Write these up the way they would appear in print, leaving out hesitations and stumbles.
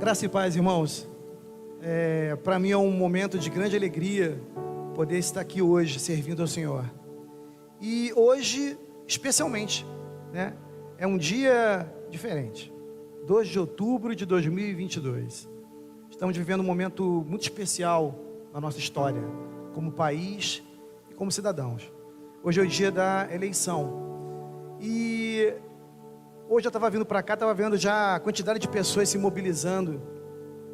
Graça e paz, irmãos. Para mim é um momento de grande alegria poder estar aqui hoje servindo ao Senhor. E hoje, especialmente, né, é um dia diferente. 2 de outubro de 2022. Estamos vivendo um momento muito especial na nossa história, como país e como cidadãos. Hoje é o dia da eleição. E hoje eu estava vindo para cá, estava vendo já a quantidade de pessoas se mobilizando,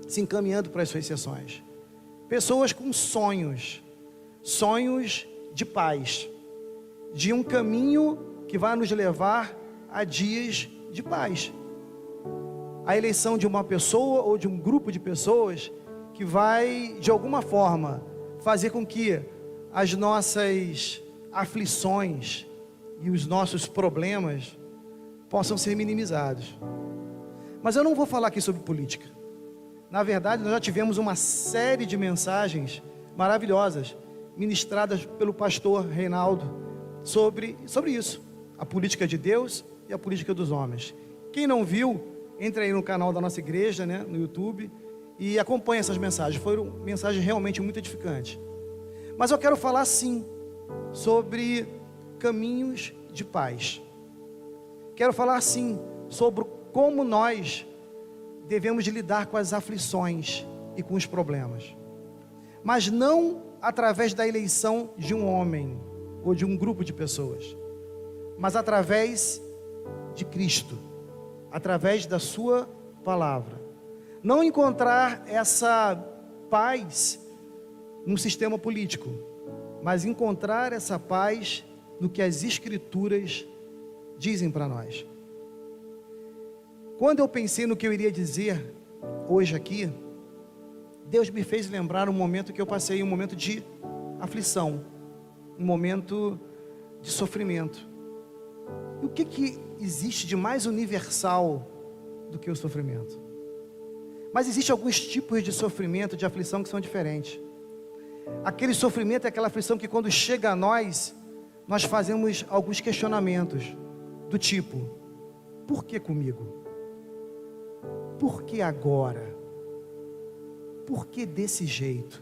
se encaminhando para as suas sessões. Pessoas com sonhos de paz, de um caminho que vai nos levar a dias de paz. A eleição de uma pessoa ou de um grupo de pessoas que vai, de alguma forma, fazer com que as nossas aflições e os nossos problemas possam ser minimizados. Mas eu não vou falar aqui sobre política. Na verdade, nós já tivemos uma série de mensagens maravilhosas ministradas pelo pastor Reinaldo sobre isso, a política de Deus e a política dos homens. Quem não viu, entre aí no canal da nossa igreja, né, no YouTube, e acompanhe essas mensagens. Foram mensagens realmente muito edificantes. Mas eu quero falar sim sobre caminhos de paz. Quero falar sim sobre como nós devemos de lidar com as aflições e com os problemas. Mas não através da eleição de um homem ou de um grupo de pessoas, mas através de Cristo, através da sua palavra. Não encontrar essa paz no sistema político, mas encontrar essa paz no que as Escrituras dizem para nós. Quando eu pensei no que eu iria dizer hoje aqui, Deus me fez lembrar um momento que eu passei, um momento de aflição, um momento de sofrimento. E o que existe de mais universal do que o sofrimento? Mas existem alguns tipos de sofrimento, de aflição que são diferentes. Aquele sofrimento é aquela aflição que quando chega a nós fazemos alguns questionamentos, do tipo: por que comigo? Por que agora? Por que desse jeito?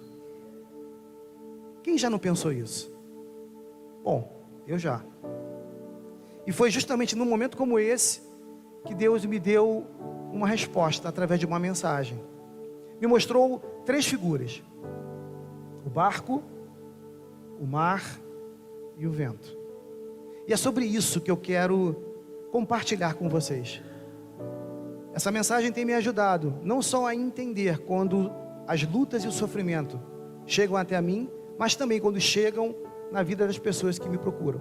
Quem já não pensou isso? Bom, eu já. E foi justamente num momento como esse que Deus me deu uma resposta através de uma mensagem. Me mostrou 3 figuras: o barco, o mar e o vento. E é sobre isso que eu quero compartilhar com vocês. Essa mensagem tem me ajudado não só a entender quando as lutas e o sofrimento chegam até a mim, mas também quando chegam na vida das pessoas que me procuram.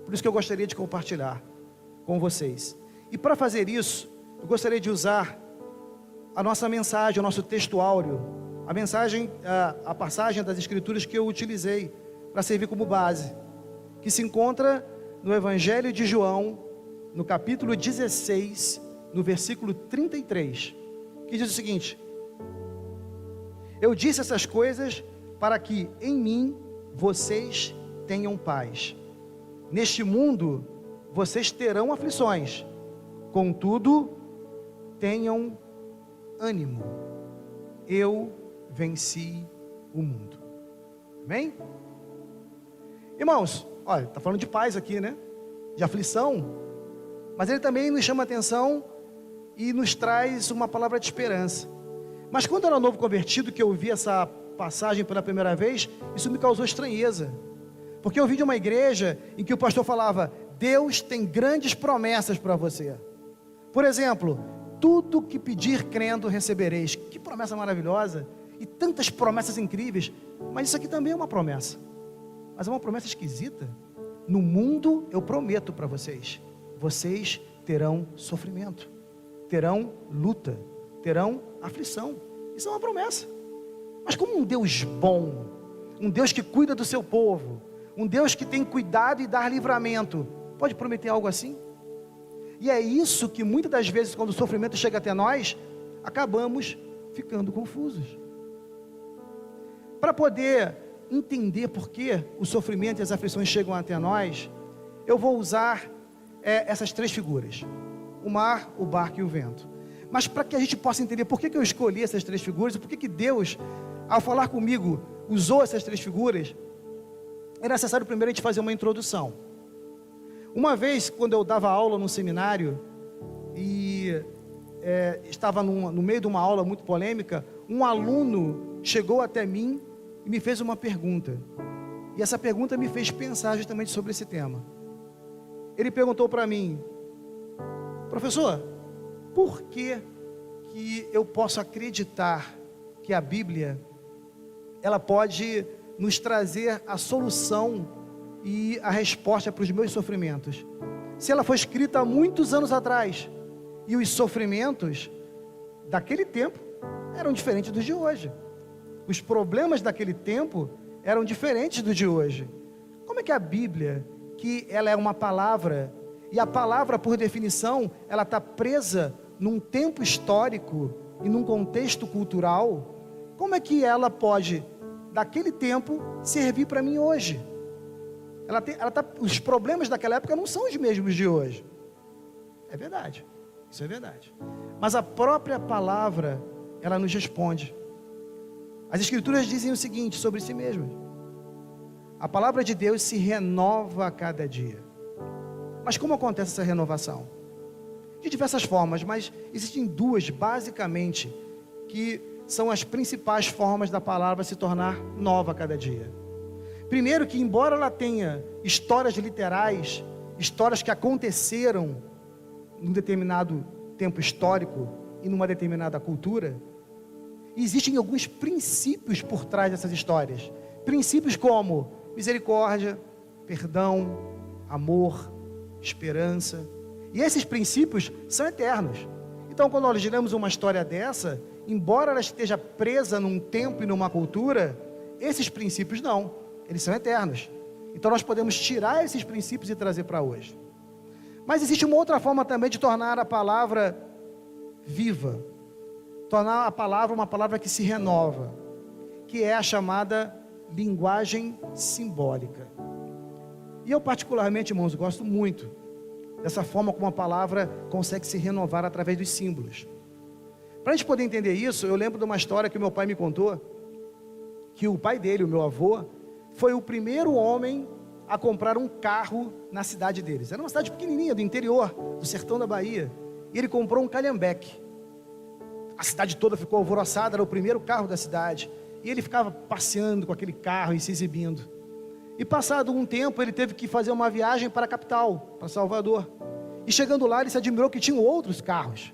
Por isso que eu gostaria de compartilhar com vocês. E para fazer isso, eu gostaria de usar a nossa mensagem, o nosso texto áureo, a passagem das Escrituras que eu utilizei para servir como base, que se encontra no Evangelho de João, no capítulo 16, no versículo 33, que diz o seguinte: eu disse essas coisas para que em mim vocês tenham paz. Neste mundo vocês terão aflições, contudo, tenham ânimo. Eu venci o mundo. Amém? Irmãos, olha, está falando de paz aqui, né? De aflição, mas ele também nos chama a atenção e nos traz uma palavra de esperança. Mas quando eu era novo convertido, que eu ouvi essa passagem pela primeira vez, isso me causou estranheza, porque eu vim de uma igreja em que o pastor falava: Deus tem grandes promessas para você. Por exemplo, tudo que pedir crendo recebereis. Que promessa maravilhosa, e tantas promessas incríveis. Mas isso aqui também é uma promessa, mas é uma promessa esquisita. No mundo eu prometo para vocês, vocês terão sofrimento, terão luta, terão aflição. Isso é uma promessa. Mas como um Deus bom, um Deus que cuida do seu povo, um Deus que tem cuidado e dá livramento, pode prometer algo assim? E é isso que muitas das vezes, quando o sofrimento chega até nós, acabamos ficando confusos. Para poder entender por que o sofrimento e as aflições chegam até nós, eu vou usar essas 3 figuras: o mar, o barco e o vento. Mas para que a gente possa entender por que eu escolhi essas 3 figuras, e por que Deus, ao falar comigo, usou essas 3 figuras, é necessário primeiro a gente fazer uma introdução. Uma vez, quando eu dava aula no seminário, e estava no meio de uma aula muito polêmica, um aluno chegou até mim e me fez uma pergunta. E essa pergunta me fez pensar justamente sobre esse tema. Ele perguntou para mim: professor, por que eu posso acreditar que a Bíblia, ela pode nos trazer a solução e a resposta para os meus sofrimentos? Se ela foi escrita há muitos anos atrás, e os sofrimentos daquele tempo eram diferentes dos de hoje. Os problemas daquele tempo eram diferentes dos de hoje. Como é que a Bíblia, que ela é uma palavra, e a palavra, por definição, ela está presa num tempo histórico e num contexto cultural, como é que ela pode, daquele tempo, servir para mim hoje? Os problemas daquela época não são os mesmos de hoje. É verdade, isso é verdade. Mas a própria palavra, ela nos responde. As Escrituras dizem o seguinte sobre si mesmas: a palavra de Deus se renova a cada dia. Mas como acontece essa renovação? De diversas formas, mas existem 2 basicamente, que são as principais formas da palavra se tornar nova a cada dia. Primeiro, que embora ela tenha histórias literais, histórias que aconteceram num determinado tempo histórico e numa determinada cultura, existem alguns princípios por trás dessas histórias. Princípios como misericórdia, perdão, amor, esperança. E esses princípios são eternos. Então, quando nós lemos uma história dessa, embora ela esteja presa num tempo e numa cultura, esses princípios não, eles são eternos. Então nós podemos tirar esses princípios e trazer para hoje. Mas existe uma outra forma também de tornar a palavra viva, tornar a palavra uma palavra que se renova, que é a chamada linguagem simbólica. E eu particularmente, irmãos, gosto muito dessa forma como a palavra consegue se renovar através dos símbolos. Para a gente poder entender isso, eu lembro de uma história que o meu pai me contou, que o pai dele, o meu avô, foi o primeiro homem a comprar um carro na cidade deles. Era uma cidade pequenininha, do interior, do sertão da Bahia. E ele comprou um Calhambeque. A cidade toda ficou alvoroçada, era o primeiro carro da cidade. E ele ficava passeando com aquele carro e se exibindo. E passado um tempo, ele teve que fazer uma viagem para a capital, para Salvador. E chegando lá, ele se admirou que tinham outros carros.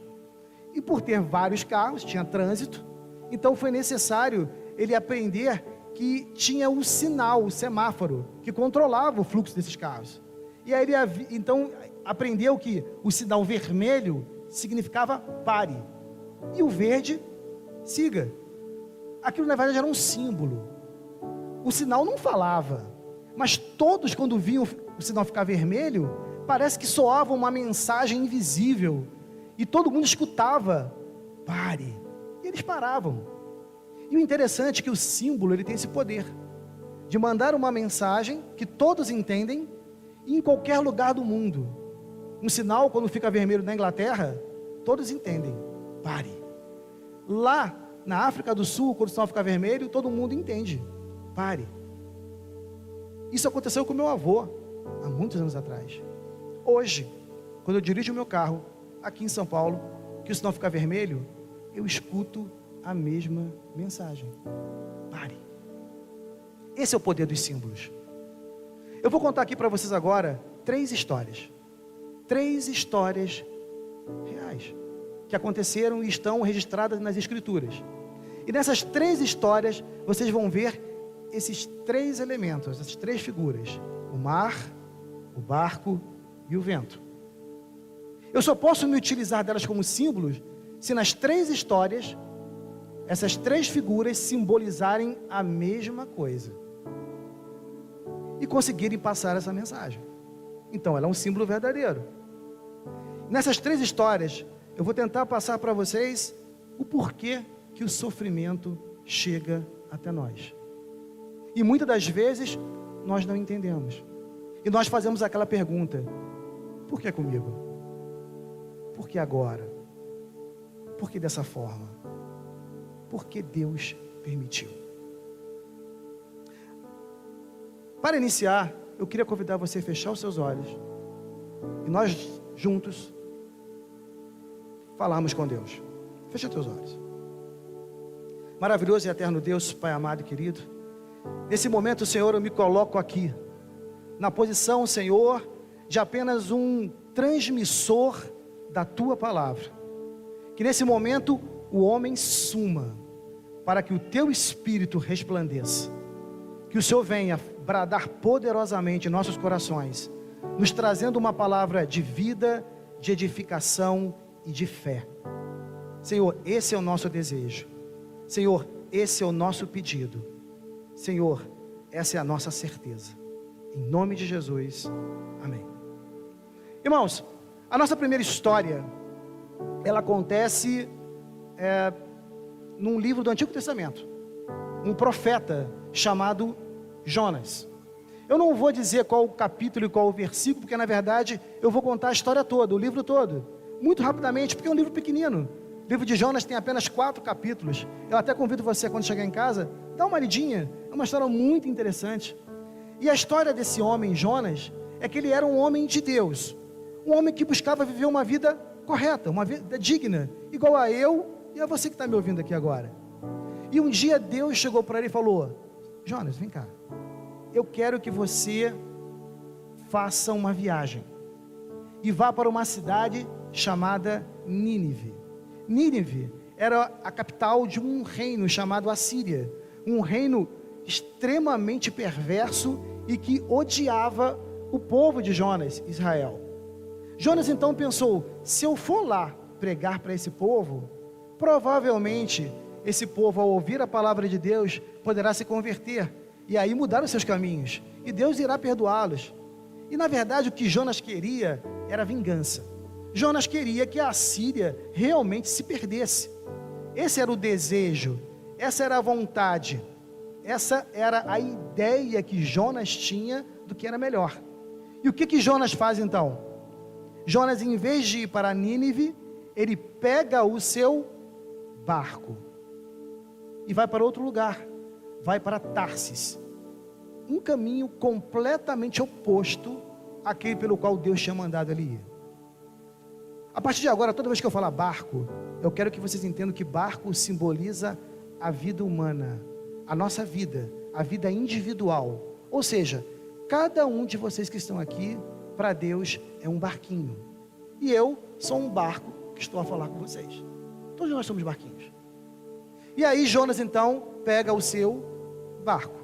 E por ter vários carros, tinha trânsito, então foi necessário ele aprender que tinha um sinal, o semáforo, que controlava o fluxo desses carros. E aí ele então aprendeu que o sinal vermelho significava pare, e o verde, siga. Aquilo na verdade era um símbolo. O sinal não falava, mas todos, quando viam o sinal ficar vermelho, parece que soava uma mensagem invisível, e todo mundo escutava: pare, e eles paravam. E o interessante é que o símbolo, ele tem esse poder de mandar uma mensagem que todos entendem em qualquer lugar do mundo. Um sinal, quando fica vermelho na Inglaterra, todos entendem: pare. Lá na África do Sul, quando o sinal fica vermelho, todo mundo entende: pare. Isso aconteceu com meu avô há muitos anos atrás. Hoje, quando eu dirijo o meu carro aqui em São Paulo, que o sinal fica vermelho, eu escuto a mesma mensagem: pare. Esse é o poder dos símbolos. Eu vou contar aqui para vocês agora 3 histórias. 3 histórias reais que aconteceram e estão registradas nas Escrituras. E nessas 3 histórias, vocês vão ver esses 3 elementos, essas 3 figuras: o mar, o barco e o vento. Eu só posso me utilizar delas como símbolos se nas 3 histórias essas 3 figuras simbolizarem a mesma coisa e conseguirem passar essa mensagem. Então ela é um símbolo verdadeiro. Nessas 3 histórias, eu vou tentar passar para vocês o porquê que o sofrimento chega até nós. E muitas das vezes nós não entendemos. E nós fazemos aquela pergunta: por que comigo? Por que agora? Por que dessa forma? Porque Deus permitiu. Para iniciar, eu queria convidar você a fechar os seus olhos e nós juntos falarmos com Deus. Fecha teus olhos. Maravilhoso e eterno Deus, Pai amado e querido, nesse momento, Senhor, eu me coloco aqui na posição, Senhor, de apenas um transmissor da Tua palavra. Que nesse momento o homem suma, para que o Teu Espírito resplandeça. Que o Senhor venha bradar poderosamente em nossos corações, nos trazendo uma palavra de vida, de edificação e de fé. Senhor, esse é o nosso desejo. Senhor, esse é o nosso pedido. Senhor, essa é a nossa certeza. Em nome de Jesus, amém. Irmãos, a nossa primeira história, ela acontece num livro do Antigo Testamento. Um profeta chamado Jonas. Eu não vou dizer qual o capítulo e qual o versículo, porque na verdade eu vou contar a história toda, o livro todo, muito rapidamente, porque é um livro pequenino. O livro de Jonas tem apenas 4 capítulos. Eu até convido você, quando chegar em casa, dá uma lidinha. É uma história muito interessante. E a história desse homem, Jonas, é que ele era um homem de Deus, um homem que buscava viver uma vida correta, uma vida digna, igual a eu e a você que está me ouvindo aqui agora. E um dia Deus chegou para ele e falou: Jonas, vem cá, eu quero que você faça uma viagem e vá para uma cidade chamada Nínive. Nínive era a capital de um reino chamado Assíria, um reino extremamente perverso e que odiava o povo de Jonas, Israel. Jonas então pensou: se eu for lá pregar para esse povo, provavelmente esse povo, ao ouvir a palavra de Deus, poderá se converter e aí mudar os seus caminhos, e Deus irá perdoá-los. E na verdade o que Jonas queria era vingança. Jonas queria que a Assíria realmente se perdesse. Esse era o desejo, essa era a vontade, essa era a ideia que Jonas tinha do que era melhor. E o que Jonas faz então? Jonas, em vez de ir para Nínive, ele pega o seu barco e vai para outro lugar, vai para Tarsis, um caminho completamente oposto àquele pelo qual Deus tinha mandado ele ir. A partir de agora, toda vez que eu falar barco, eu quero que vocês entendam que barco simboliza a vida humana, a nossa vida, a vida individual. Ou seja, cada um de vocês que estão aqui, para Deus é um barquinho, e eu sou um barco que estou a falar com vocês. Todos nós somos barquinhos. E aí Jonas então pega o seu barco,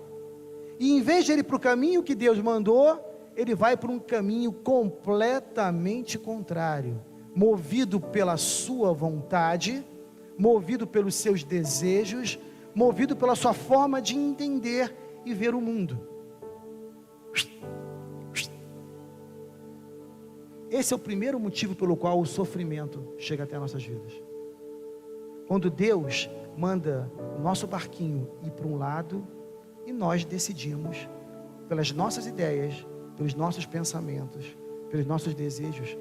e em vez de ele ir para o caminho que Deus mandou, ele vai para um caminho completamente contrário, movido pela sua vontade, movido pelos seus desejos, movido pela sua forma de entender e ver o mundo. Esse é o primeiro motivo pelo qual o sofrimento chega até nossas vidas. Quando Deus manda o nosso barquinho ir para um lado, e nós decidimos, pelas nossas ideias, pelos nossos pensamentos, pelos nossos desejos,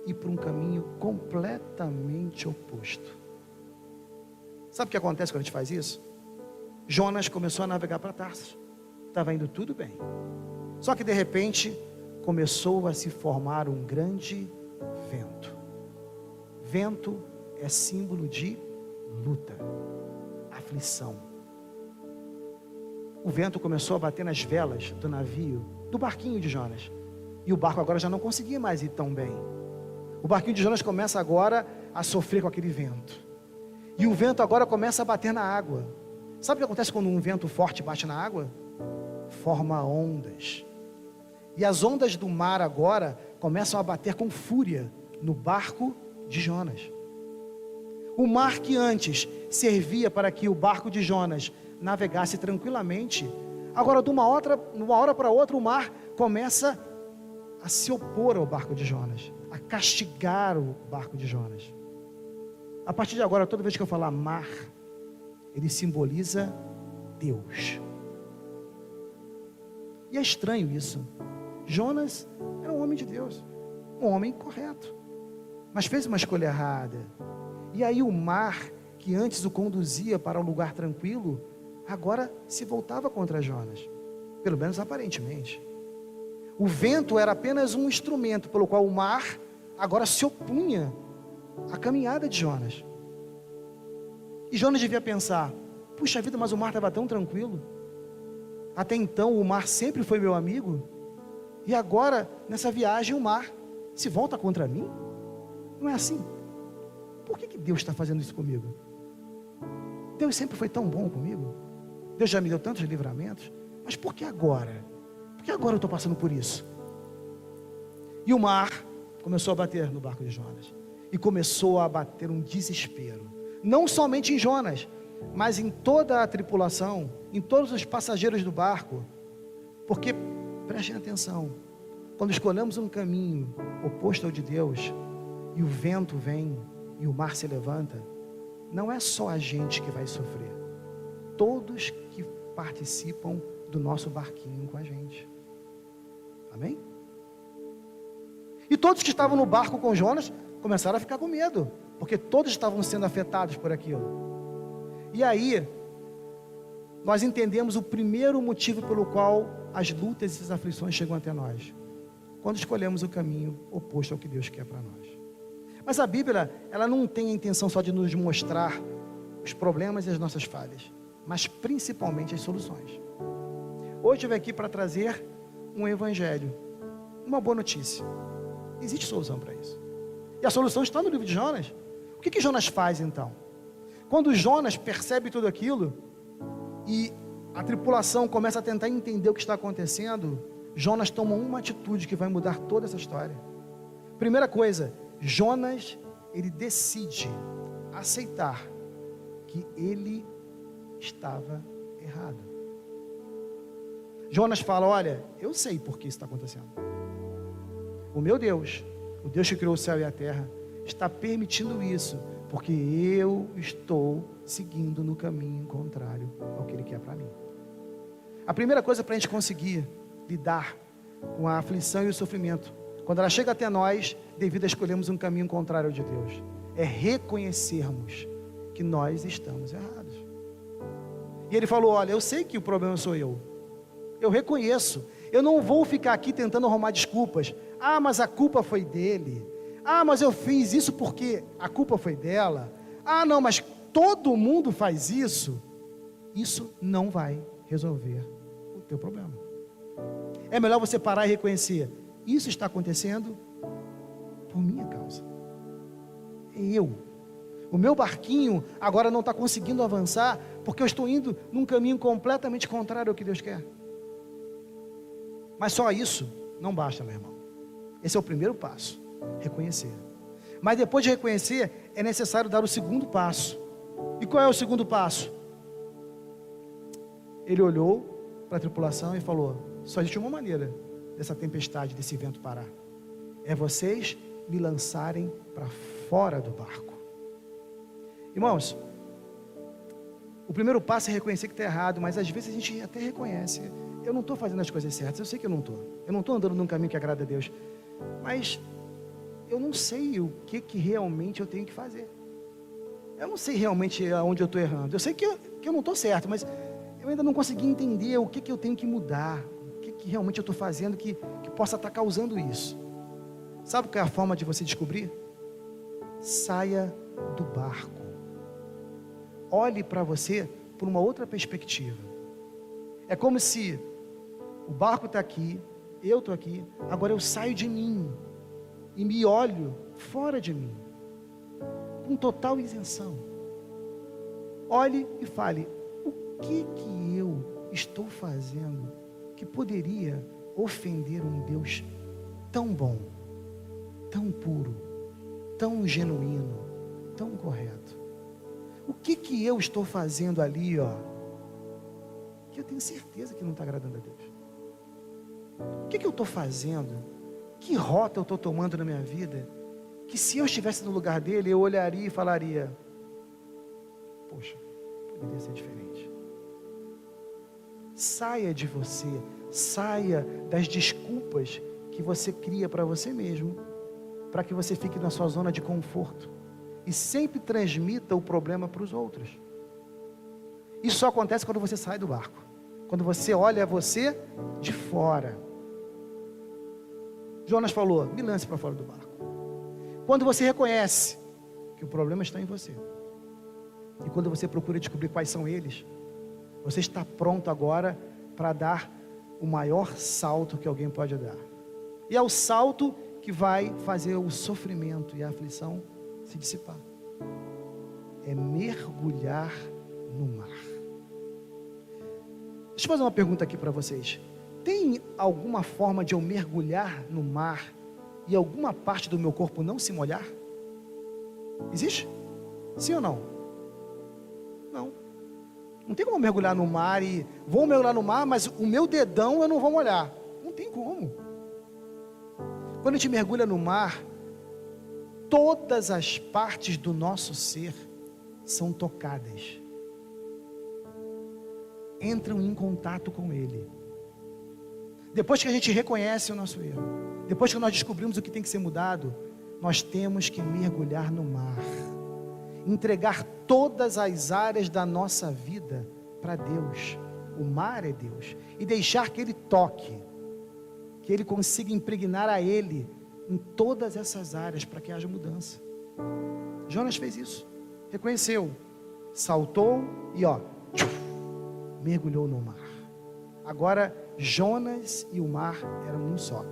ir para um caminho completamente oposto. Sabe o que acontece quando a gente faz isso? Jonas começou a navegar para Tarsis, estava indo tudo bem, só que de repente começou a se formar um grande vento. Vento é símbolo de luta, aflição. O vento começou a bater nas velas do navio, do barquinho de Jonas, e o barco agora já não conseguia mais ir tão bem. O barquinho de Jonas começa agora a sofrer com aquele vento, e o vento agora começa a bater na água. Sabe o que acontece quando um vento forte bate na água? Forma ondas, e as ondas do mar agora começam a bater com fúria no barco de Jonas. O mar que antes servia para que o barco de Jonas navegasse tranquilamente, agora de uma hora para outra o mar começa a se opor ao barco de Jonas, a castigar o barco de Jonas. A partir de agora, toda vez que eu falar mar, ele simboliza Deus. E é estranho isso. Jonas era um homem de Deus, um homem correto, mas fez uma escolha errada. E aí o mar, que antes o conduzia para um lugar tranquilo, agora se voltava contra Jonas, pelo menos aparentemente. O vento era apenas um instrumento pelo qual o mar agora se opunha à caminhada de Jonas. E Jonas devia pensar: puxa vida, mas o mar estava tão tranquilo. Até então o mar sempre foi meu amigo, e agora nessa viagem o mar se volta contra mim? Não é assim? Por que Deus está fazendo isso comigo? Deus sempre foi tão bom comigo. Deus já me deu tantos livramentos, mas por que agora? Por que agora eu estou passando por isso? E o mar começou a bater no barco de Jonas, e começou a bater um desespero, não somente em Jonas, mas em toda a tripulação, em todos os passageiros do barco. Porque, prestem atenção, quando escolhemos um caminho oposto ao de Deus, e o vento vem, e o mar se levanta, não é só a gente que vai sofrer, todos que participam do nosso barquinho com a gente. Amém? E todos que estavam no barco com Jonas começaram a ficar com medo, porque todos estavam sendo afetados por aquilo. E aí, nós entendemos o primeiro motivo pelo qual as lutas e as aflições chegam até nós: quando escolhemos o caminho oposto ao que Deus quer para nós. Mas a Bíblia, ela não tem a intenção só de nos mostrar os problemas e as nossas falhas, mas principalmente as soluções. Hoje eu vim aqui para trazer um evangelho, uma boa notícia. Existe solução para isso. E a solução está no livro de Jonas. O que Jonas faz então? Quando Jonas percebe tudo aquilo, e a tripulação começa a tentar entender o que está acontecendo, Jonas toma uma atitude que vai mudar toda essa história. Primeira coisa, Jonas, ele decide aceitar que ele estava errado. Jonas fala: olha, eu sei por que isso está acontecendo. O meu Deus, o Deus que criou o céu e a terra, está permitindo isso, porque eu estou seguindo no caminho contrário ao que Ele quer para mim. A primeira coisa para a gente conseguir lidar com a aflição e o sofrimento, quando ela chega até nós, devido a escolhermos um caminho contrário ao de Deus, é reconhecermos que nós estamos errados. E ele falou: olha, eu sei que o problema sou eu reconheço, eu não vou ficar aqui tentando arrumar desculpas. Ah, mas a culpa foi dele. Ah, mas eu fiz isso porque a culpa foi dela. Ah, não, mas todo mundo faz isso. Isso não vai resolver o teu problema. É melhor você parar e reconhecer: isso está acontecendo por minha causa. O meu barquinho agora não está conseguindo avançar, porque eu estou indo num caminho completamente contrário ao que Deus quer. Mas só isso não basta, meu irmão. Esse é o primeiro passo, reconhecer. Mas depois de reconhecer, é necessário dar o segundo passo. E qual é o segundo passo? Ele olhou para a tripulação e falou: só existe uma maneira dessa tempestade, desse vento parar. É vocês me lançarem para fora do barco. Irmãos, o primeiro passo é reconhecer que está errado, mas às vezes a gente até reconhece: eu não estou fazendo as coisas certas, eu sei que eu não estou andando num caminho que agrada a Deus, mas eu não sei o que realmente eu tenho que fazer. Eu não sei realmente aonde eu estou errando. Eu sei que eu não estou certo, mas eu ainda não consegui entender o que eu tenho que mudar, o que realmente eu estou fazendo que possa estar causando isso. Sabe qual é a forma de você descobrir? Saia do barco. Olhe para você por uma outra perspectiva. É como se o barco está aqui, eu estou aqui, agora eu saio de mim e me olho fora de mim, com total isenção. Olhe e fale: o que eu estou fazendo que poderia ofender um Deus tão bom, tão puro, tão genuíno, tão correto? O que eu estou fazendo ali, que eu tenho certeza que não está agradando a Deus? O que eu estou fazendo? Que rota eu estou tomando na minha vida? Que se eu estivesse no lugar dele, eu olharia e falaria: poxa, poderia ser diferente. Saia de você, saia das desculpas que você cria para você mesmo, para que você fique na sua zona de conforto. e sempre transmita o problema para os outros. Isso só acontece quando você sai do barco, quando você olha você de fora. Jonas falou: me lance para fora do barco. Quando você reconhece que o problema está em você, e quando você procura descobrir quais são eles, você está pronto agora para dar o maior salto que alguém pode dar. E é o salto que vai fazer o sofrimento e a aflição se dissipar. É mergulhar no mar. Deixa eu fazer uma pergunta aqui para vocês. Tem alguma forma de eu mergulhar no mar e alguma parte do meu corpo não se molhar? Existe? Sim ou não? Não. Não tem como mergulhar no mar e... vou mergulhar no mar, mas o meu dedão eu não vou molhar. Não tem como. Quando a gente mergulha no mar, todas as partes do nosso ser são tocadas. Entram em contato com Ele. Depois que a gente reconhece o nosso erro, depois que nós descobrimos o que tem que ser mudado, nós temos que mergulhar no mar, entregar todas as áreas da nossa vida para Deus. O mar é Deus, e deixar que Ele toque, que Ele consiga impregnar a Ele em todas essas áreas para que haja mudança. Jonas fez isso, reconheceu, saltou e mergulhou no mar. Agora Jonas e o mar eram um só.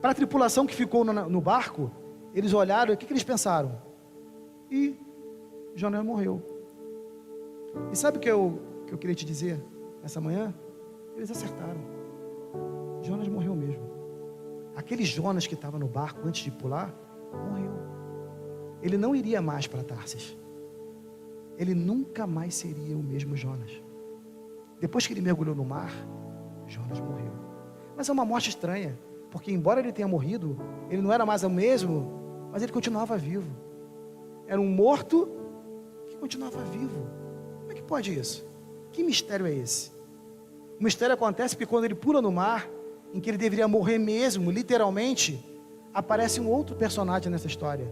Para a tripulação que ficou no barco, eles olharam, o que eles pensaram? E Jonas morreu. E sabe o que eu queria te dizer nessa manhã? Eles acertaram. Jonas morreu mesmo. Aquele Jonas que estava no barco antes de pular, morreu. Ele não iria mais para Tarsis. Ele nunca mais seria o mesmo Jonas. Depois que ele mergulhou no mar, Jonas morreu. Mas é uma morte estranha, porque embora ele tenha morrido, ele não era mais o mesmo, mas ele continuava vivo. Era um morto que continuava vivo. Como é que pode isso? Que mistério é esse? O mistério acontece porque quando ele pula no mar, em que ele deveria morrer mesmo, literalmente, aparece um outro personagem nessa história,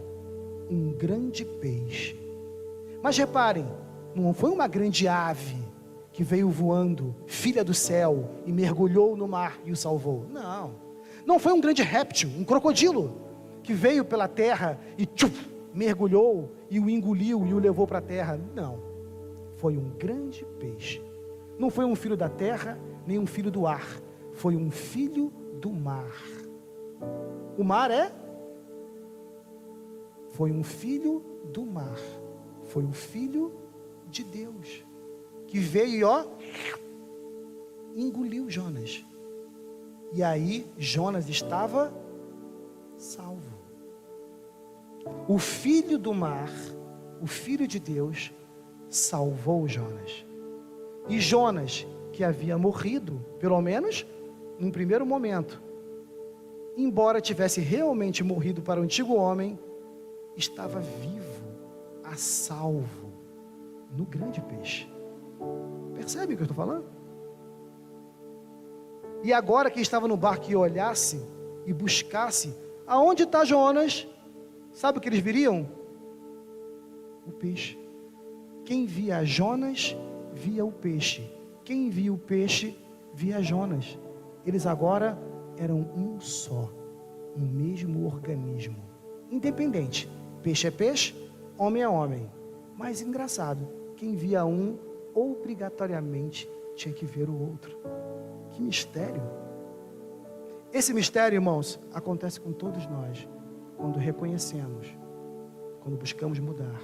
um grande peixe. Mas reparem, não foi uma grande ave que veio voando, filha do céu, e mergulhou no mar e o salvou. Não foi um grande réptil, um crocodilo, que veio pela terra e mergulhou e o engoliu e o levou para a terra. Não, foi um grande peixe. Não foi um filho da terra, nem um filho do ar, foi um filho do mar. O mar foi um filho do mar, foi um filho de Deus, que veio e engoliu Jonas. E aí Jonas estava salvo. O filho do mar, o filho de Deus, salvou Jonas. E Jonas, que havia morrido, pelo menos num primeiro momento, embora tivesse realmente morrido para o antigo homem, estava vivo, a salvo, no grande peixe. Percebe o que eu estou falando? E agora quem estava no barco e olhasse e buscasse, aonde está Jonas? Sabe o que eles viriam? O peixe. Quem via Jonas, via o peixe. Quem via o peixe, via Jonas. Eles agora eram um só, um mesmo organismo, independente. Peixe é peixe, homem é homem. Mas engraçado, quem via um, obrigatoriamente tinha que ver o outro. Que mistério! Esse mistério, irmãos, acontece com todos nós, quando reconhecemos, quando buscamos mudar,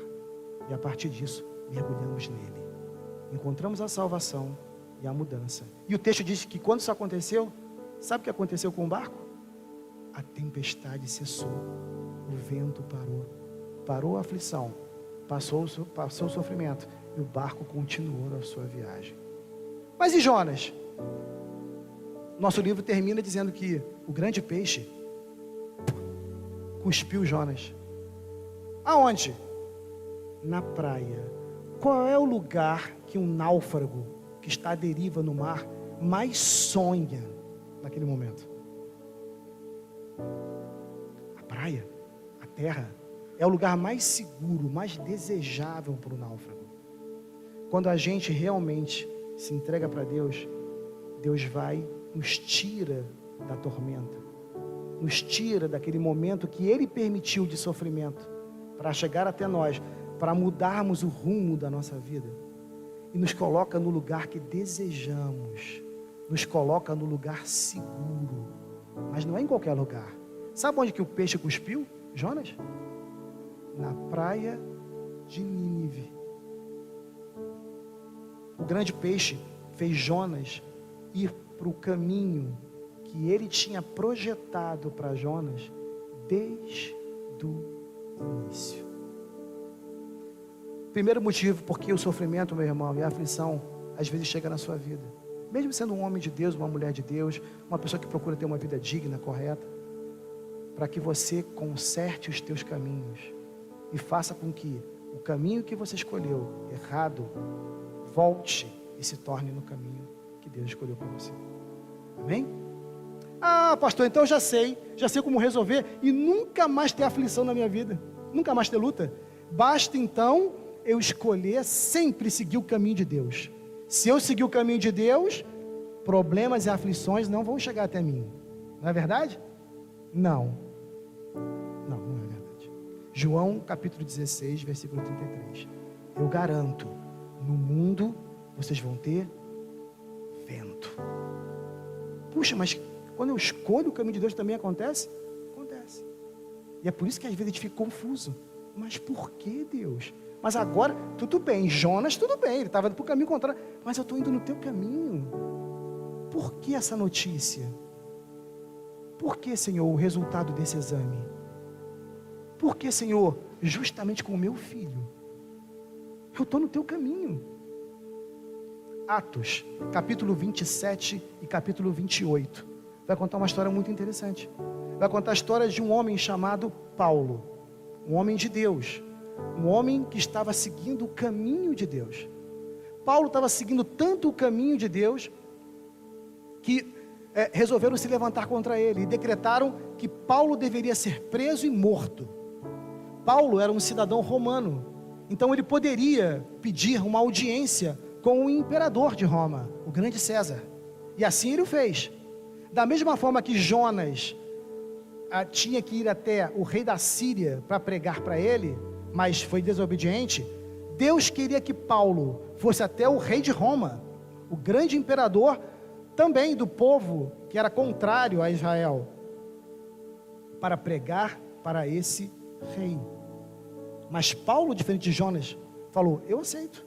e a partir disso, mergulhamos nele. Encontramos a salvação e a mudança. E o texto diz que quando isso aconteceu, sabe o que aconteceu com o barco? A tempestade cessou, o vento parou a aflição, passou o sofrimento, e o barco continuou a sua viagem. Mas e Jonas? Nosso livro termina dizendo que o grande peixe cuspiu Jonas. Aonde? Na praia. Qual é o lugar que um náufrago que está à deriva no mar mais sonha naquele momento? A praia, a terra. é o lugar mais seguro, mais desejável para o náufrago. Quando a gente realmente se entrega para Deus, Deus vai, nos tira da tormenta, nos tira daquele momento que Ele permitiu de sofrimento, para chegar até nós, para mudarmos o rumo da nossa vida, e nos coloca no lugar que desejamos, nos coloca no lugar seguro, mas não é em qualquer lugar. Sabe onde que o peixe cuspiu, Jonas? Na praia de Nínive. O grande peixe fez Jonas ir para o caminho que ele tinha projetado para Jonas desde o início. Primeiro motivo porque o sofrimento, meu irmão, e a aflição às vezes chega na sua vida, mesmo sendo um homem de Deus, uma mulher de Deus, uma pessoa que procura ter uma vida digna, correta, para que você conserte os teus caminhos e faça com que o caminho que você escolheu errado volte e se torne no caminho que Deus escolheu para você. Amém? Ah, pastor, então eu já sei como resolver e nunca mais ter aflição na minha vida, nunca mais ter luta. Basta então eu escolher sempre seguir o caminho de Deus. Se eu seguir o caminho de Deus, problemas e aflições não vão chegar até mim. Não é verdade? Não é verdade. João capítulo 16, versículo 33. Eu garanto, no mundo vocês vão ter vento. Puxa, mas quando eu escolho o caminho de Deus também acontece? Acontece. E é por isso que às vezes a gente fica confuso. Mas por que, Deus? Mas agora, tudo bem, Jonas, tudo bem, ele estava indo para o caminho contrário, mas eu estou indo no teu caminho. Por que essa notícia? Por que, Senhor, o resultado desse exame? Por que, Senhor, justamente com o meu filho? Eu estou no teu caminho. Atos, capítulo 27 e capítulo 28. Vai contar uma história muito interessante. Vai contar a história de um homem chamado Paulo. Um homem de Deus. Um homem que estava seguindo o caminho de Deus. Paulo estava seguindo tanto o caminho de Deus que resolveram se levantar contra ele e decretaram que Paulo deveria ser preso e morto. Paulo era um cidadão romano, então ele poderia pedir uma audiência com o imperador de Roma, o grande César, e assim ele o fez. Da mesma forma que Jonas tinha que ir até o rei da Síria para pregar para ele, mas foi desobediente, Deus queria que Paulo fosse até o rei de Roma, o grande imperador também do povo que era contrário a Israel, para pregar para esse rei. Mas Paulo, diferente de Jonas, falou: eu aceito.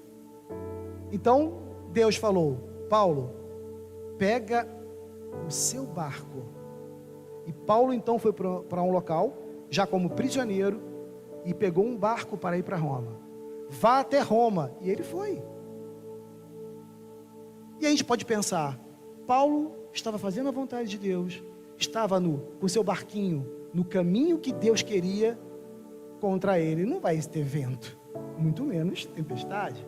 Então Deus falou: Paulo, pega o seu barco. E Paulo então foi para um local, já como prisioneiro, e pegou um barco para ir para Roma. Vá até Roma. E ele foi. E a gente pode pensar: Paulo estava fazendo a vontade de Deus, estava com o seu barquinho no caminho que Deus queria contra ele. Não vai ter vento, muito menos tempestade.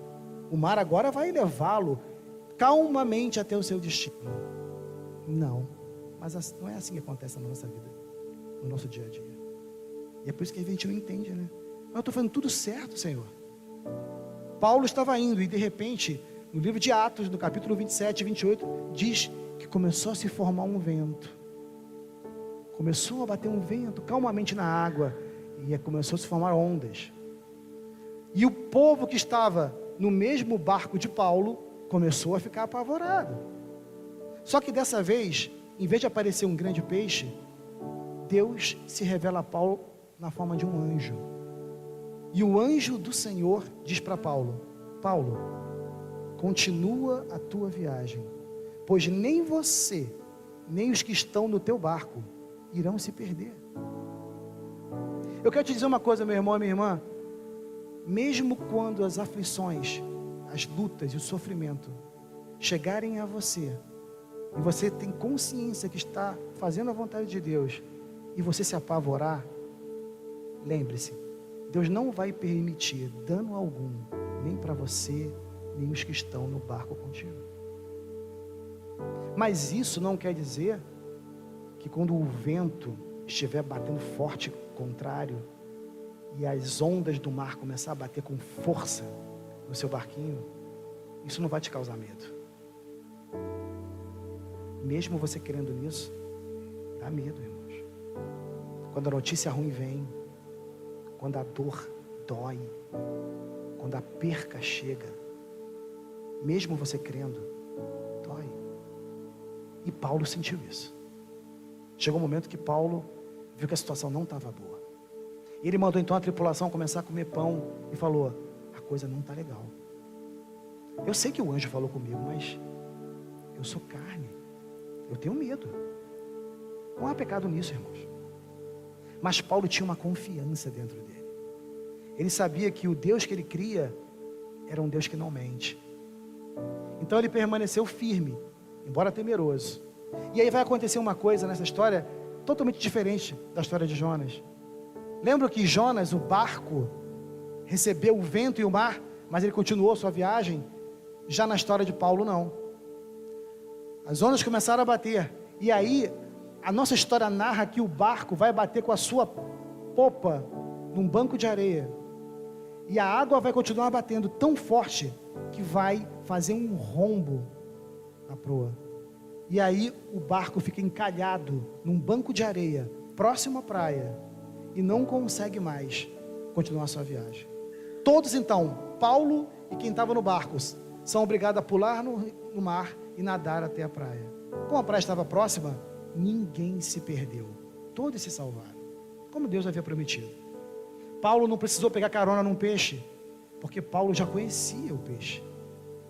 O mar agora vai levá-lo calmamente até o seu destino. Não, mas não é assim que acontece na nossa vida, no nosso dia a dia. E é por isso que a gente não entende, né? Mas eu estou fazendo tudo certo, Senhor. Paulo estava indo e de repente, no livro de Atos, no capítulo 27 e 28, diz que começou a se formar um vento. Começou a bater um vento calmamente na água e começou a se formar ondas. E o povo que estava no mesmo barco de Paulo começou a ficar apavorado. Só que dessa vez, em vez de aparecer um grande peixe, Deus se revela a Paulo na forma de um anjo. E o anjo do Senhor diz para Paulo: Paulo, continua a tua viagem, pois nem você, nem os que estão no teu barco irão se perder. Eu quero te dizer uma coisa, meu irmão e minha irmã. Mesmo quando as aflições, as lutas e o sofrimento chegarem a você, e você tem consciência que está fazendo a vontade de Deus, e você se apavorar, lembre-se, Deus não vai permitir dano algum, nem para você, nem os que estão no barco contigo. Mas isso não quer dizer que quando o vento estiver batendo forte, contrário, e as ondas do mar começar a bater com força no seu barquinho, isso não vai te causar medo. Mesmo você crendo nisso, dá medo, irmãos. Quando a notícia ruim vem, quando a dor dói, quando a perca chega, mesmo você crendo, dói. E Paulo sentiu isso. Chegou um momento que Paulo viu que a situação não estava boa. Ele mandou então a tripulação começar a comer pão e falou: a coisa não está legal. Eu sei que o anjo falou comigo, mas eu sou carne, eu tenho medo. Não há pecado nisso, irmãos. Mas Paulo tinha uma confiança dentro dele. Ele sabia que o Deus que ele cria era um Deus que não mente. Então ele permaneceu firme, embora temeroso. E aí vai acontecer uma coisa nessa história totalmente diferente da história de Jonas. Lembra que Jonas, o barco, recebeu o vento e o mar, mas ele continuou sua viagem? Já na história de Paulo, não. As ondas começaram a bater. E aí, a nossa história narra que o barco vai bater com a sua popa num banco de areia. E a água vai continuar batendo tão forte que vai fazer um rombo na proa. E aí o barco fica encalhado num banco de areia, próximo à praia, e não consegue mais continuar sua viagem. Todos então, Paulo e quem estava no barco, são obrigados a pular no mar e nadar até a praia. Como a praia estava próxima, ninguém se perdeu. Todos se salvaram, como Deus havia prometido. Paulo não precisou pegar carona num peixe, porque Paulo já conhecia o peixe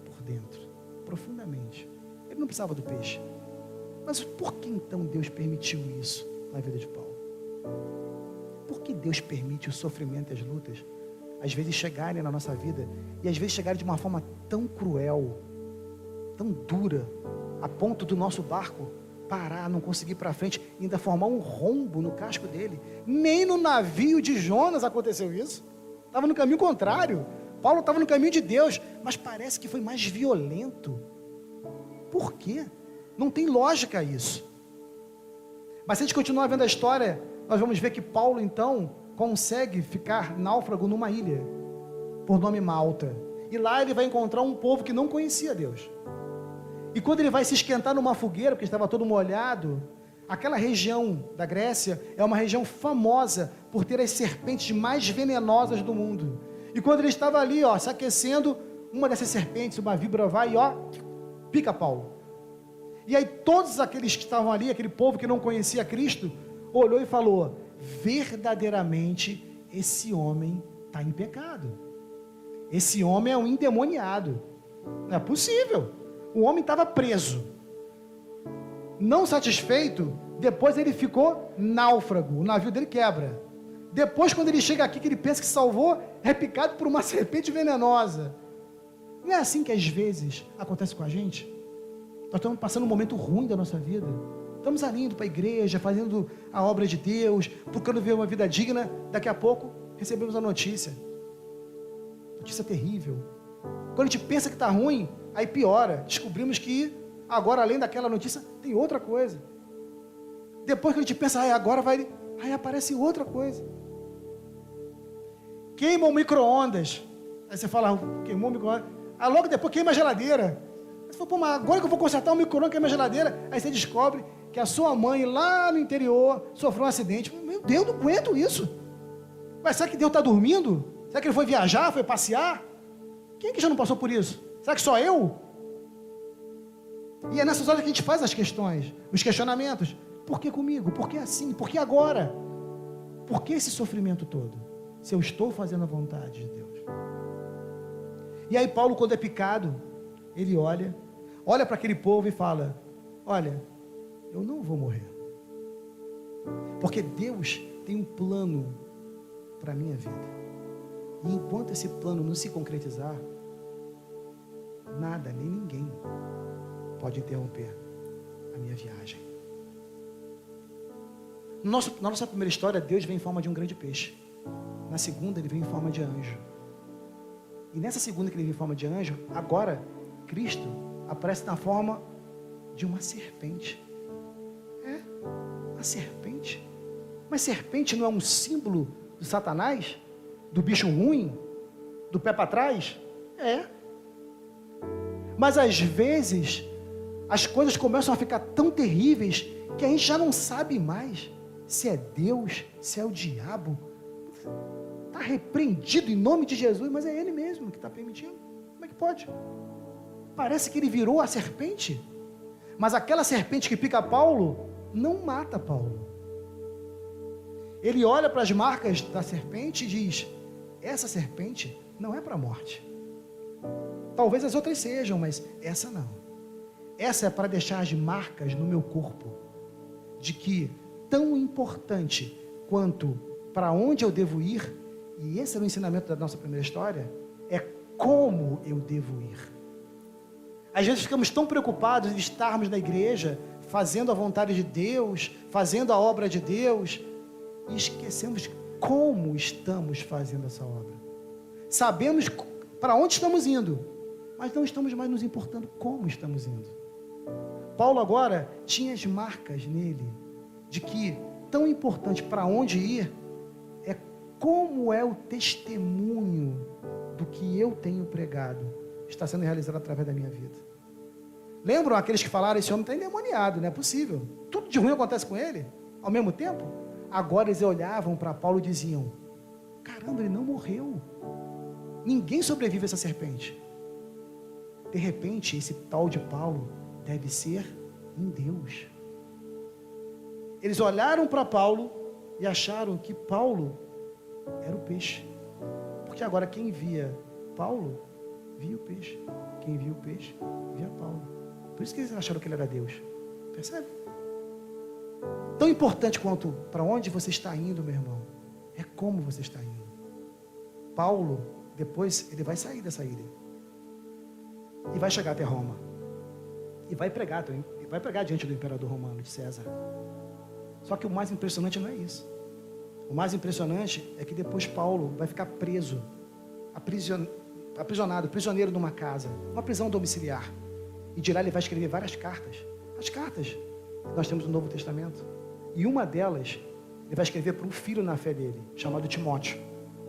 por dentro, profundamente. Ele não precisava do peixe. Mas por que então Deus permitiu isso na vida de Paulo? Por que Deus permite o sofrimento e as lutas às vezes chegarem na nossa vida, e às vezes chegarem de uma forma tão cruel, tão dura, a ponto do nosso barco parar, não conseguir ir para frente, ainda formar um rombo no casco dele? Nem no navio de Jonas aconteceu isso. Estava no caminho contrário. Paulo estava no caminho de Deus, mas parece que foi mais violento. Por quê? Não tem lógica isso. Mas se a gente continuar vendo a história, nós vamos ver que Paulo então consegue ficar náufrago numa ilha, por nome Malta. E lá ele vai encontrar um povo que não conhecia Deus. E quando ele vai se esquentar numa fogueira, porque estava todo molhado, aquela região da Grécia é uma região famosa por ter as serpentes mais venenosas do mundo. E quando ele estava ali, se aquecendo, uma dessas serpentes, uma víbora vai e pica Paulo. E aí todos aqueles que estavam ali, aquele povo que não conhecia Cristo, olhou e falou: verdadeiramente esse homem está em pecado. Esse homem é um endemoniado. Não é possível. O homem estava preso. Não satisfeito, depois ele ficou náufrago. O navio dele quebra. Depois, quando ele chega aqui, que ele pensa que salvou, é picado por uma serpente venenosa. Não é assim que às vezes acontece com a gente? Nós estamos passando um momento ruim da nossa vida. Estamos ali indo para a igreja, fazendo a obra de Deus, procurando ver uma vida digna. Daqui a pouco, recebemos a notícia. Notícia terrível. Quando a gente pensa que está ruim, aí piora. Descobrimos que agora, além daquela notícia, tem outra coisa. Depois que a gente pensa, agora vai... Aí aparece outra coisa. Queima o micro-ondas. Aí você fala, queimou o micro-ondas. Aí logo depois queima a geladeira. Aí você fala, mas agora que eu vou consertar o micro-ondas, queima a geladeira. Aí você descobre que a sua mãe lá no interior sofreu um acidente. Meu Deus, não aguento isso. Mas será que Deus está dormindo? Será que ele foi viajar, foi passear? Quem que já não passou por isso? Será que só eu? E é nessas horas que a gente faz as questões, os questionamentos. Por que comigo? Por que assim? Por que agora? Por que esse sofrimento todo? Se eu estou fazendo a vontade de Deus. E aí Paulo, quando é picado, ele olha para aquele povo e fala: olha, eu não vou morrer. Porque Deus tem um plano para a minha vida. E enquanto esse plano não se concretizar, nada, nem ninguém pode interromper a minha viagem. Na nossa primeira história, Deus vem em forma de um grande peixe. Na segunda, ele vem em forma de anjo. E nessa segunda que ele vem em forma de anjo, agora, Cristo aparece na forma de uma serpente. Uma serpente. Mas serpente não é um símbolo do Satanás? do bicho ruim, do pé para trás? É. Mas às vezes, as coisas começam a ficar tão terríveis que a gente já não sabe mais se é Deus, se é o diabo. Está repreendido em nome de Jesus, mas é ele mesmo que está permitindo. Como é que pode? Parece que ele virou a serpente, mas aquela serpente que pica Paulo, não mata Paulo. Ele olha para as marcas da serpente e diz: essa serpente não é para a morte. Talvez as outras sejam, mas essa não. Essa é para deixar as marcas no meu corpo, de que tão importante quanto para onde eu devo ir, e esse é o ensinamento da nossa primeira história, é como eu devo ir. Às vezes ficamos tão preocupados em estarmos na igreja, fazendo a vontade de Deus, fazendo a obra de Deus, e esquecemos como estamos fazendo essa obra. Sabemos para onde estamos indo, mas não estamos mais nos importando como estamos indo. Paulo agora tinha as marcas nele, de que tão importante para onde ir, é como é o testemunho do que eu tenho pregado, está sendo realizado através da minha vida. Lembram aqueles que falaram: esse homem está endemoniado, não é possível, tudo de ruim acontece com ele, ao mesmo tempo? Agora eles olhavam para Paulo e diziam: caramba, ele não morreu, ninguém sobrevive a essa serpente. De repente, esse tal de Paulo deve ser um Deus. Eles olharam para Paulo e acharam que Paulo era o peixe, porque agora quem via Paulo, via o peixe. Quem via o peixe, via Paulo. Por isso que eles acharam que ele era Deus. Percebe? Tão importante quanto para onde você está indo, meu irmão, é como você está indo. Paulo, depois, ele vai sair dessa ilha e vai chegar até Roma e vai pregar diante do imperador romano, de César. Só que o mais impressionante não é isso. O mais impressionante é que depois Paulo vai ficar preso, aprisionado, prisioneiro numa casa, uma prisão domiciliar. E de lá ele vai escrever várias cartas. As cartas que nós temos no Novo Testamento. E uma delas, ele vai escrever para um filho na fé dele, chamado Timóteo.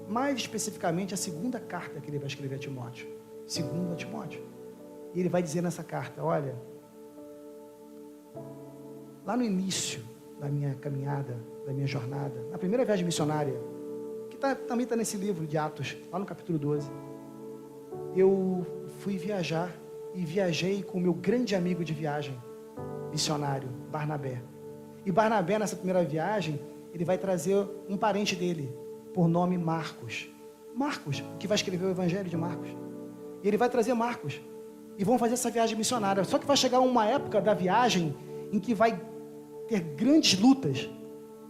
Mais especificamente, a segunda carta que ele vai escrever a Timóteo. Segunda a Timóteo. E ele vai dizer nessa carta: olha, lá no início da minha caminhada, da minha jornada, na primeira viagem missionária, que também está nesse livro de Atos, lá no capítulo 12, eu fui viajar e viajei com o meu grande amigo de viagem, missionário, Barnabé. E Barnabé, nessa primeira viagem, ele vai trazer um parente dele, por nome Marcos. Marcos, que vai escrever o Evangelho de Marcos. E ele vai trazer Marcos. E vão fazer essa viagem missionária. Só que vai chegar uma época da viagem em que vai ter grandes lutas.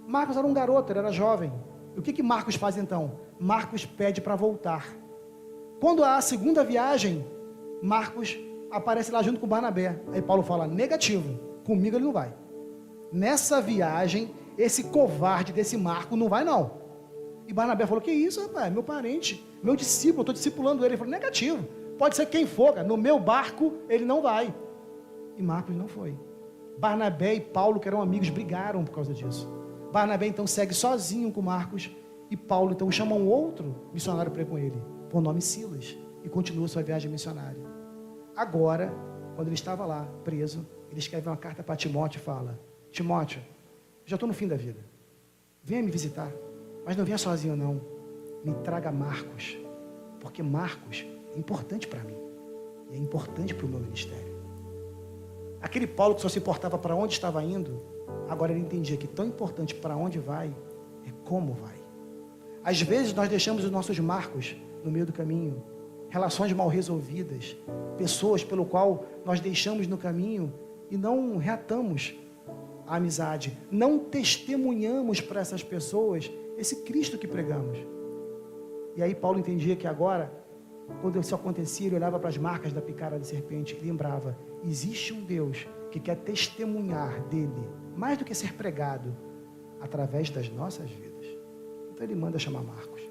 Marcos era um garoto, ele era jovem. E o que Marcos faz então? Marcos pede para voltar. Quando há a segunda viagem, Marcos aparece lá junto com Barnabé. Aí Paulo fala: negativo, comigo ele não vai. Nessa viagem, esse covarde desse Marco não vai não. E Barnabé falou: que isso, rapaz, meu parente, meu discípulo, eu estou discipulando ele. Ele falou: negativo, pode ser quem for, cara, no meu barco ele não vai. E Marcos não foi. Barnabé e Paulo, que eram amigos, brigaram por causa disso. Barnabé então segue sozinho com Marcos, e Paulo então chama um outro missionário para ir com ele, por nome Silas, e continua sua viagem missionária. Agora, quando ele estava lá, preso, ele escreve uma carta para Timóteo e fala: Timóteo, já estou no fim da vida, venha me visitar, mas não venha sozinho não, me traga Marcos, porque Marcos é importante para mim, e é importante para o meu ministério. Aquele Paulo que só se importava para onde estava indo, agora ele entendia que tão importante para onde vai, é como vai. Às vezes nós deixamos os nossos marcos no meio do caminho, relações mal resolvidas, pessoas pelo qual nós deixamos no caminho e não reatamos a amizade, não testemunhamos para essas pessoas esse Cristo que pregamos. E aí Paulo entendia que agora, quando isso acontecia, ele olhava para as marcas da picada da serpente e lembrava: existe um Deus que quer testemunhar dele, mais do que ser pregado, através das nossas vidas. Então ele manda chamar Marcos.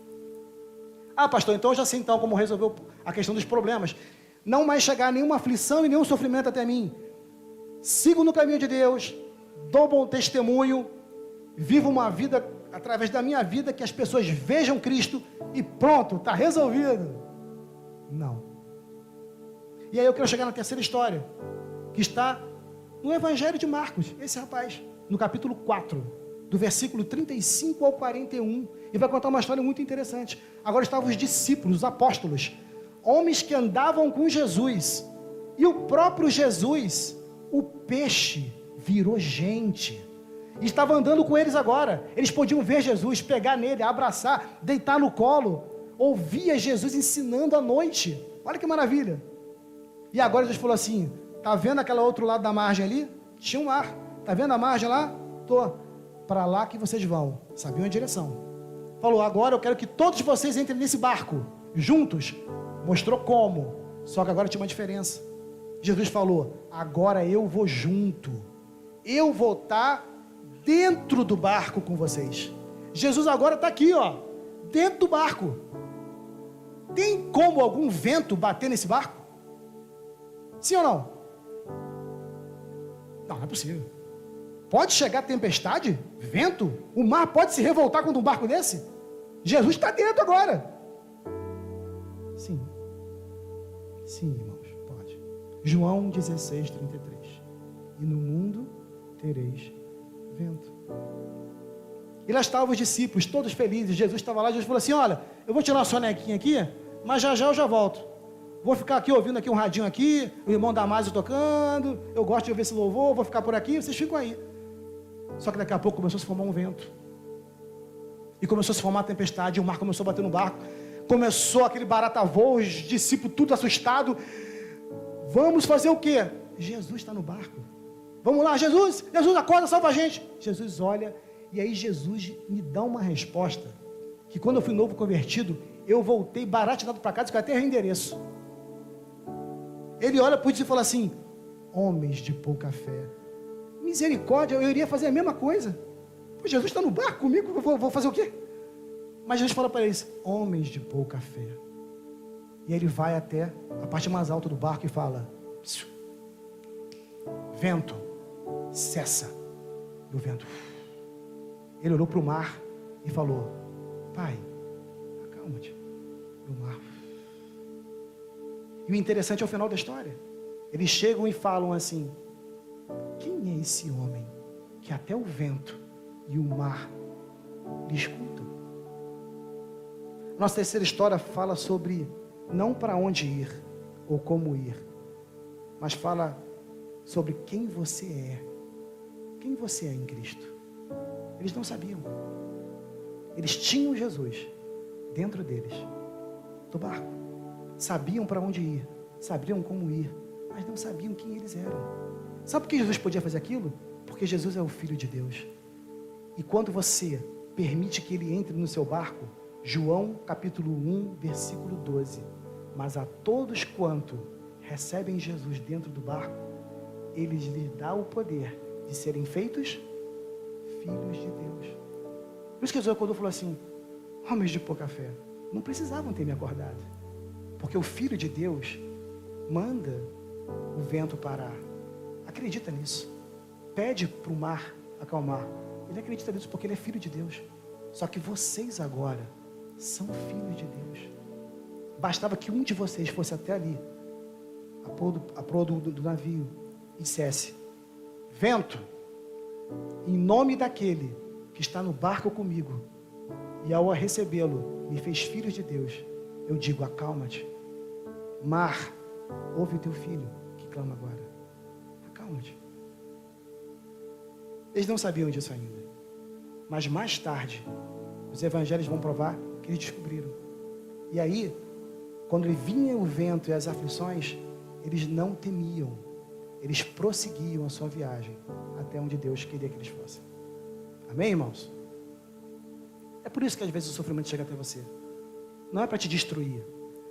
Ah, pastor, então eu já sei então como resolver a questão dos problemas. Não mais chegar nenhuma aflição e nenhum sofrimento até mim. Sigo no caminho de Deus, dou bom testemunho, vivo uma vida através da minha vida, que as pessoas vejam Cristo e pronto, está resolvido. Não. E aí eu quero chegar na terceira história, que está no Evangelho de Marcos, esse rapaz, no capítulo 4, do versículo 35 ao 41, e vai contar uma história muito interessante. Agora estavam os discípulos, os apóstolos, homens que andavam com Jesus, e o próprio Jesus, o peixe, virou gente, e estava andando com eles agora. Eles podiam ver Jesus, pegar nele, abraçar, deitar no colo, ouvia Jesus ensinando à noite. Olha que maravilha. E agora Jesus falou assim: está vendo aquele outro lado da margem ali? Tinha um mar. Está vendo a margem lá? Estou. Para lá que vocês vão. Sabiam a direção. Falou: agora eu quero que todos vocês entrem nesse barco, juntos. Mostrou como. Só que agora tinha uma diferença. Jesus falou: agora eu vou junto. Eu vou estar dentro do barco com vocês. Jesus agora está aqui, ó, dentro do barco. Tem como algum vento bater nesse barco? Sim ou não? Não, não é possível. Pode chegar tempestade, vento, o mar pode se revoltar contra um barco desse? Jesus está dentro agora. Sim. Sim, irmãos, pode. João 16, 33. E no mundo tereis vento. E lá estavam os discípulos, todos felizes. Jesus estava lá, Jesus falou assim: olha, eu vou tirar uma sonequinha aqui, mas já já eu já volto. Vou ficar aqui ouvindo aqui um radinho aqui, o irmão Damásio tocando, eu gosto de ouvir esse louvor, vou ficar por aqui, vocês ficam aí. Só que daqui a pouco começou a se formar um vento. E começou a se formar a tempestade, e o mar começou a bater no barco. Começou aquele barata-voo, os discípulos tudo assustado. Vamos fazer o quê? Jesus está no barco. Vamos lá, Jesus, Jesus acorda, salva a gente. Jesus olha, e aí Jesus me dá uma resposta, que quando eu fui novo convertido, eu voltei baratinado para casa, que até endereço. Ele olha para o discípulo e fala assim: homens de pouca fé. Misericórdia, eu iria fazer a mesma coisa. Pô, Jesus está no barco comigo, eu vou fazer o quê? Mas Jesus fala para eles: homens de pouca fé. E ele vai até a parte mais alta do barco e fala: vento, cessa. E o vento. Ele olhou para o mar e falou: Pai, acalma-te. E o mar. E o interessante é o final da história. Eles chegam e falam assim: quem é esse homem que até o vento e o mar lhe escutam? Nossa terceira história fala sobre não para onde ir ou como ir, mas fala sobre quem você é. Quem você é em Cristo. Eles não sabiam. Eles tinham Jesus dentro deles, do barco. Sabiam para onde ir, sabiam como ir, mas não sabiam quem eles eram. Sabe por que Jesus podia fazer aquilo? Porque Jesus é o Filho de Deus. E quando você permite que Ele entre no seu barco, João capítulo 1, versículo 12, mas a todos quanto recebem Jesus dentro do barco, Ele lhes dá o poder de serem feitos filhos de Deus. Por isso que Jesus acordou e falou assim: homens de pouca fé, não precisavam ter me acordado, porque o Filho de Deus manda o vento parar. Acredita nisso. Pede para o mar acalmar. Ele acredita nisso porque ele é filho de Deus. Só que vocês agora são filhos de Deus. Bastava que um de vocês fosse até ali, a proa do navio, e dissesse: vento, em nome daquele que está no barco comigo, e ao recebê-lo me fez filho de Deus, eu digo: acalma-te. Mar, ouve o teu filho que clama agora. Acalma-te. Eles não sabiam disso ainda, mas mais tarde os evangelhos vão provar que eles descobriram. E aí, quando vinha o vento e as aflições, eles não temiam, eles prosseguiam a sua viagem até onde Deus queria que eles fossem. Amém, irmãos? É por isso que às vezes o sofrimento chega até você. Não é para te destruir,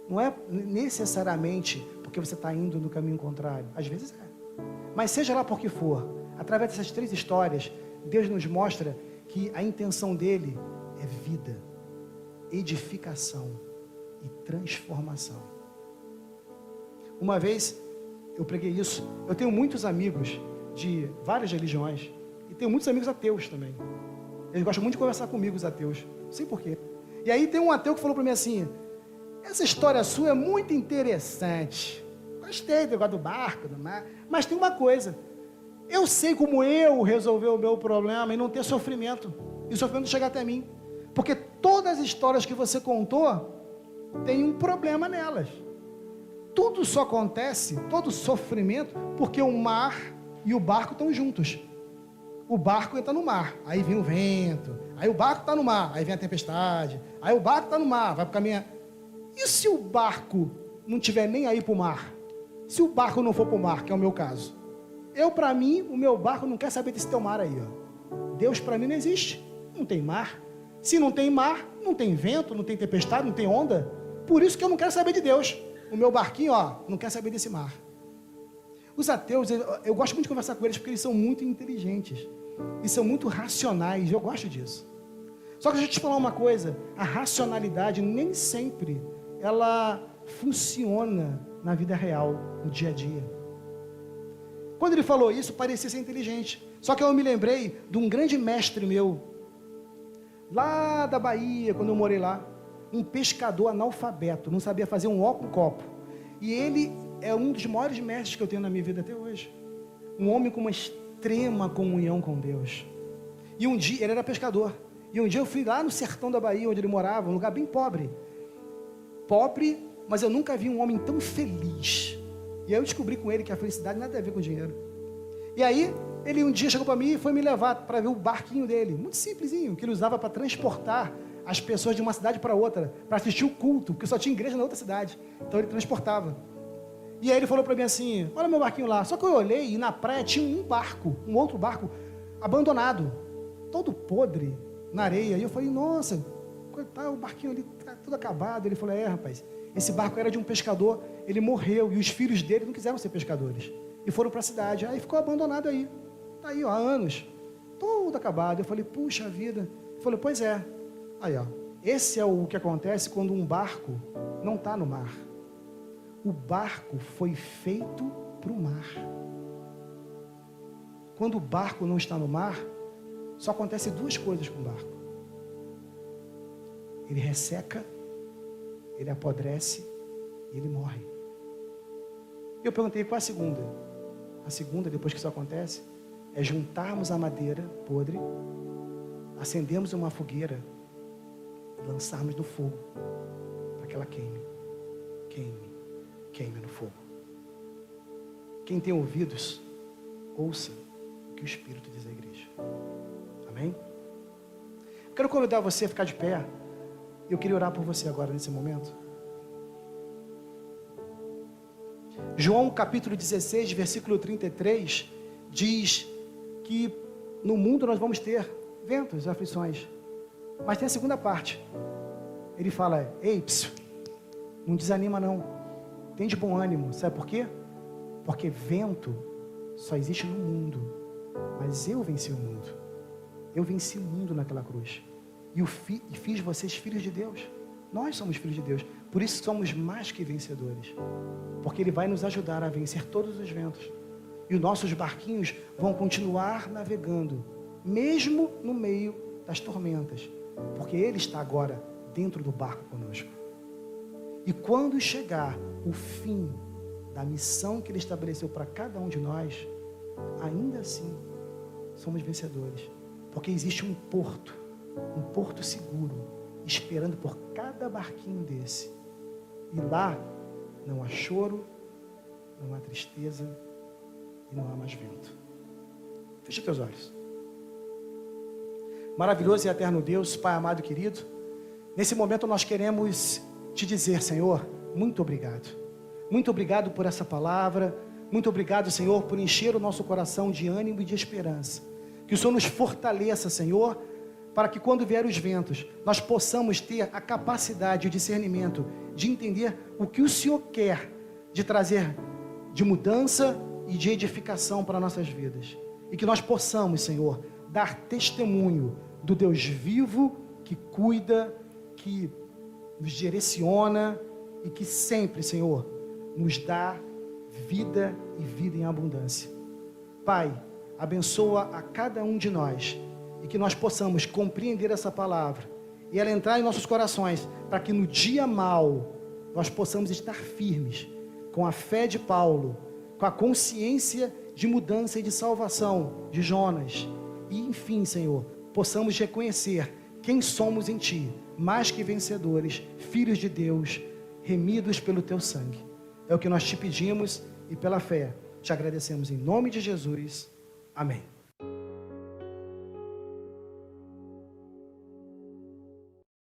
não é necessariamente porque você está indo no caminho contrário. Às vezes é, mas seja lá por que for, através dessas 3 histórias, Deus nos mostra que a intenção dele é vida, edificação e transformação. Uma vez eu preguei isso. Eu tenho muitos amigos de várias religiões e tenho muitos amigos ateus também. Eles gostam muito de conversar comigo, os ateus. Não sei porquê. E aí tem um ateu que falou para mim assim: essa história sua é muito interessante. Gostei do negócio do barco, do mar. Mas tem uma coisa. Eu sei como eu resolver o meu problema e não ter sofrimento. E o sofrimento chegar até mim. Porque todas as histórias que você contou, tem um problema nelas. Tudo só acontece, todo sofrimento, porque o mar e o barco estão juntos. O barco entra no mar, aí vem o vento, aí o barco está no mar, aí vem a tempestade, aí o barco está no mar, vai para o caminho. E se o barco não tiver nem aí para o mar? Se o barco não for para o mar, que é o meu caso, para mim, o meu barco não quer saber desse teu mar aí, ó. Deus para mim não existe, não tem mar. Se não tem mar, não tem vento, não tem tempestade, não tem onda. Por isso que eu não quero saber de Deus. O meu barquinho, ó, não quer saber desse mar. Os ateus, eu gosto muito de conversar com eles porque eles são muito inteligentes e são muito racionais, eu gosto disso. Só que deixa eu te falar uma coisa, a racionalidade nem sempre ela funciona na vida real, no dia a dia. Quando ele falou isso, parecia ser inteligente. Só que eu me lembrei de um grande mestre meu, lá da Bahia, quando eu morei lá, um pescador analfabeto, não sabia fazer um ó com copo. E ele é um dos maiores mestres que eu tenho na minha vida até hoje. Um homem com uma extrema comunhão com Deus. E um dia, ele era pescador. E um dia eu fui lá no sertão da Bahia, onde ele morava, um lugar bem pobre. Pobre, mas eu nunca vi um homem tão feliz. E aí eu descobri com ele que a felicidade nada tem a ver com dinheiro. E aí, ele um dia chegou para mim e foi me levar para ver o barquinho dele. Muito simplesinho, que ele usava para transportar as pessoas de uma cidade para outra, para assistir o culto, porque só tinha igreja na outra cidade. Então ele transportava. E aí ele falou para mim assim: olha meu barquinho lá. Só que eu olhei e na praia tinha um outro barco, abandonado, todo podre, na areia. E eu falei: nossa, tá, o barquinho ali está tudo acabado. Ele falou: rapaz, esse barco era de um pescador, ele morreu e os filhos dele não quiseram ser pescadores. E foram para a cidade, aí ficou abandonado aí. Está aí, ó, há anos, todo acabado. Eu falei: puxa vida. Ele falou: pois é. Aí, ó, esse é o que acontece quando um barco não está no mar. O barco foi feito para o mar. Quando o barco não está no mar, só acontece duas coisas com o barco. Ele resseca, ele apodrece e ele morre. Eu perguntei: qual é a segunda? A segunda, depois que isso acontece, é juntarmos a madeira podre, acendermos uma fogueira, lançarmos no fogo, para que ela queime no fogo. Quem tem ouvidos, ouça o que o Espírito diz à igreja. Amém? Quero convidar você a ficar de pé. Eu queria orar por você agora, nesse momento. João capítulo 16, versículo 33, diz que no mundo nós vamos ter ventos e aflições. Mas tem a segunda parte. Ele fala: ei, não desanima não. Tem de bom ânimo. Sabe por quê? Porque vento só existe no mundo. Mas eu venci o mundo. Eu venci o mundo naquela cruz. E fiz vocês filhos de Deus. Nós somos filhos de Deus. Por isso somos mais que vencedores. Porque Ele vai nos ajudar a vencer todos os ventos. E os nossos barquinhos vão continuar navegando, mesmo no meio das tormentas. Porque Ele está agora dentro do barco conosco. E quando chegar o fim da missão que Ele estabeleceu para cada um de nós, ainda assim somos vencedores. Porque existe um porto seguro, esperando por cada barquinho desse. E lá não há choro, não há tristeza e não há mais vento. Feche teus olhos. Maravilhoso e eterno Deus, Pai amado e querido, nesse momento nós queremos te dizer, Senhor, muito obrigado. Muito obrigado por essa palavra. Muito obrigado, Senhor, por encher o nosso coração de ânimo e de esperança. Que o Senhor nos fortaleça, Senhor, para que quando vier os ventos, nós possamos ter a capacidade e o discernimento de entender o que o Senhor quer de trazer de mudança e de edificação para nossas vidas. E que nós possamos, Senhor, dar testemunho do Deus vivo, que cuida, que nos direciona e que sempre, Senhor, nos dá vida e vida em abundância. Pai, abençoa a cada um de nós e que nós possamos compreender essa palavra e ela entrar em nossos corações, para que no dia mau nós possamos estar firmes com a fé de Paulo, com a consciência de mudança e de salvação de Jonas, e enfim, Senhor, possamos reconhecer quem somos em Ti, mais que vencedores, filhos de Deus, remidos pelo Teu sangue. É o que nós te pedimos e pela fé te agradecemos em nome de Jesus. Amém.